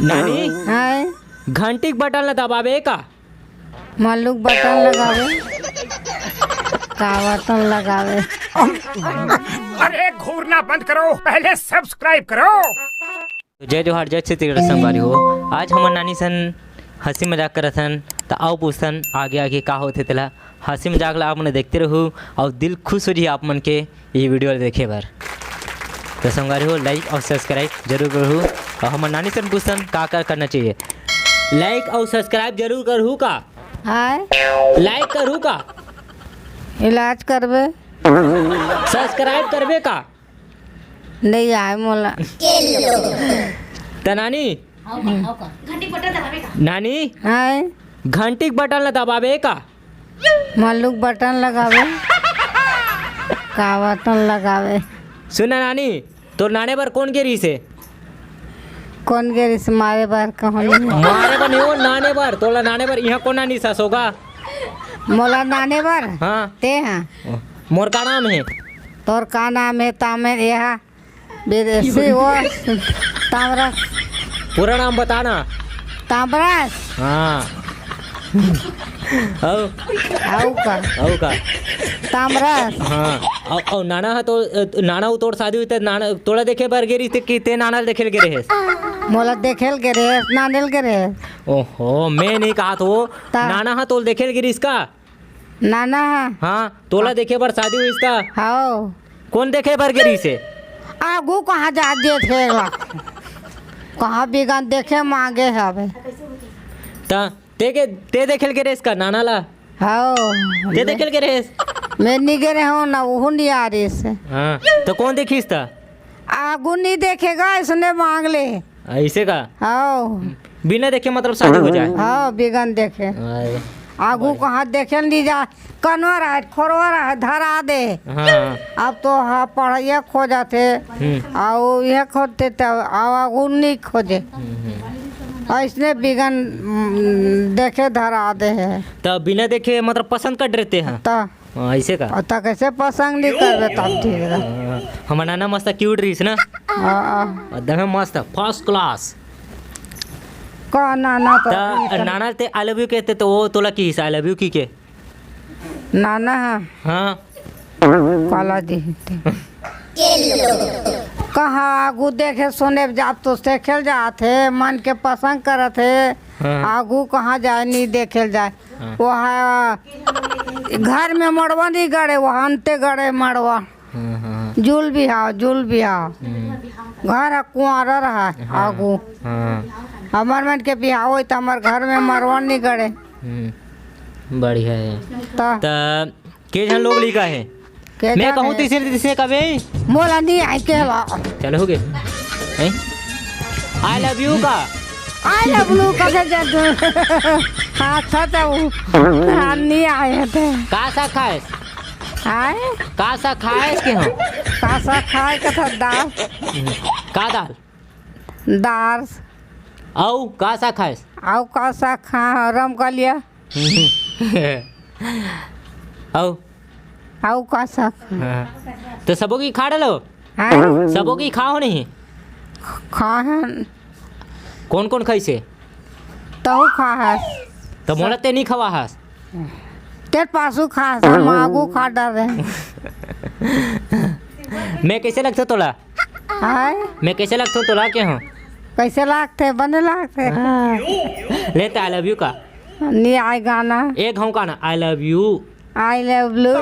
नानी हाय घंटी बटन ला दबावे का मल्लुक बटन लगावे का बटन लगावे। अरे घूरना बंद करो, पहले सब्सक्राइब करो। जय जोहार जय श्री कृष्ण संगवारी हो। आज हमर नानी सन हंसी मजाक करत हन तो आओ पूछन आगे आगे का होते तेला हंसी मजाक ला आप मन देखते रहू और दिल खुश हो जी आप मन के ये वीडियो देखे बार। तो संगवारी हो लाइक और सब्सक्राइब जरूर करूँ और हमर नानी सन पूछन का करना चाहिए। लाइक और सब्सक्राइब जरूर करूँ का हाय लाइक करूँ का इलाज करबे सब्सक्राइब करबे का नहीं आए मोला त नानी नानी हाय घंटी बटन ला दबावे का मल्लुक बटन लगावे का बटन लगावे। सुना नानी तोर नाने बर कौन गेरी से कौन गेरी से मारे बार कहनी मारे बर नहीं हो नाने बर तोला नाने बर यहाँ कौन नानी सास होगा मोला नाने बार हाँ ते हाँ मोर का नाम है तोर का नाम है तामे यह विदेशी वो तामरस पूरा नाम बताना। तामरस हाँ औ का तामरस हाँ औ नाना है तो नाना हो तोर शादी हुई तो नाना तोला देखे बर गेरी थे कि ते नाना देखे गे रहे मोला देखेल गे रे नानेल गे रे। ओहो मैं नहीं कहा तो नाना है तोल देखे गिरी इसका नाना हाँ तोला देखे बर शादी हुई इसका हाओ कौन देखे बर गिरी से आगू कहाँ जा देखेला कहाँ बिगन देखे मांगे हवे ते देखेल गे रे इसका नाना ला हाओ ते देखेल गे रे मैं नहीं गे रहे हो ना वो नहीं आ रही से। हाँ तो कौन देखीस था आगू नहीं देखेगा इसने मांग ले ऐसे का हाओ बिना देखे मतलब शादी हो जाए। हाओ बिगन देखे अरे, आगू कहाँ देखे नहीं जा कनवा रहा खोरवा रहा धरा दे। हाँ अब तो हाँ पढ़ाइया खो जाते और यह खोजते तब आगू नहीं खोजे ऐसने बिगन देखे धरा दे है तो बिना देखे मतलब पसंद कर देते हैं तो ऐसे का तो कैसे पसंद नहीं करबे तब ठीक है। हमारा नाना मस्त क्यूट रही ना एकदम मस्त फर्स्ट क्लास का नाना तो तो नाना ते आई लव यू कहते तो वो तोला की आई लव यू की के नाना है हाँ काला दी कहाँ आगू देखे सुने जाब तो देखेल जाते मन के पसंद करते आगू कहाँ जाए नहीं देखेल जाए वहाँ घर में मड़वा नहीं गड़े वहाँ अंते गड़े मड़वा जुल भी हाँ घर कुआरा रहा आगू हमार मन के बिहाव हो तो हमार घर में मरवा नहीं गड़े बढ़िया है तो के जन लोग लिखा है मैं कहूँ तीसरे तीसरे कभी मोला नहीं आई के चलो हो गए आई लव यू का आई लव यू का हाथ था वो नहीं आए थे का सा खाए आए का सा खाए के हो का सा खाए का था दाल का दाल दाल औ का सा खाए आओ का सा खा रम का लिया औ आओ का सा तो सबों की खा डालो सबों की खाओ नहीं खा कौन कौन खाई से तो खा तो मोला ते नहीं खवा हस तेरे पासू खा हम आगू खा डाले मैं कैसे लगता तोला हाय मैं कैसे लगता हूँ तोला के हूँ कैसे लागते बने लागते लेते आई लव यू का नहीं आए गाना एक हूँ का ना I love you I love you